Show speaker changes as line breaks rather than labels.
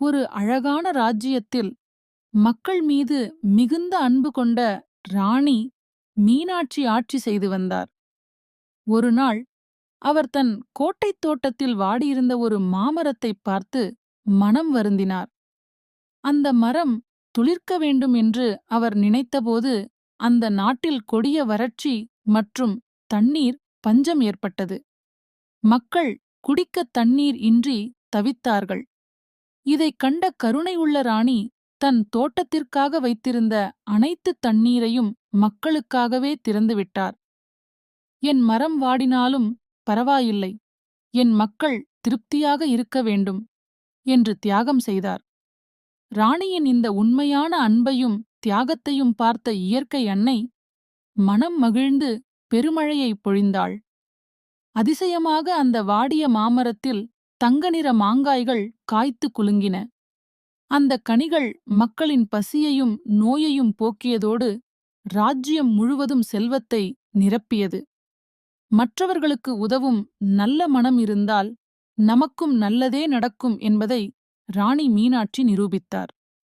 ஒரு அழகான ராஜ்யத்தில் மக்கள் மீது மிகுந்த அன்பு கொண்ட ராணி மீனாட்சி ஆட்சி செய்து வந்தார். ஒரு நாள் அவர் தன் கோட்டைத் தோட்டத்தில் வாடியிருந்த ஒரு மாமரத்தைப் பார்த்து மனம் வருந்தினார். அந்த மரம் துளிர்க்க வேண்டும் என்று அவர் நினைத்தபோது அந்த நாட்டில் கொடிய வறட்சி மற்றும் தண்ணீர் பஞ்சம் ஏற்பட்டது. மக்கள் குடிக்கத் தண்ணீர் இன்றி தவித்தார்கள். இதைக் கண்ட கருணை உள்ள ராணி தன் தோட்டத்திற்காக வைத்திருந்த அனைத்து தண்ணீரையும் மக்களுக்காகவே திறந்துவிட்டார். என் மரம் வாடினாலும் பரவாயில்லை, என் மக்கள் திருப்தியாக இருக்க வேண்டும் என்று தியாகம் செய்தார். ராணியின் இந்த உண்மையான அன்பையும் தியாகத்தையும் பார்த்த இயற்கை அன்னை மனம் மகிழ்ந்து பெருமழையை பொழிந்தாள். அதிசயமாக அந்த வாடிய மாமரத்தில் தங்க நிற மாங்காய்கள் காய்த்து குலுங்கின. அந்த கனிகள் மக்களின் பசியையும் நோயையும் போக்கியதோடு ராஜ்யம் முழுவதும் செல்வத்தை நிரப்பியது. மற்றவர்களுக்கு உதவும் நல்ல மனம் இருந்தால் நமக்கும் நல்லதே நடக்கும் என்பதை ராணி மீனாட்சி நிரூபித்தார்.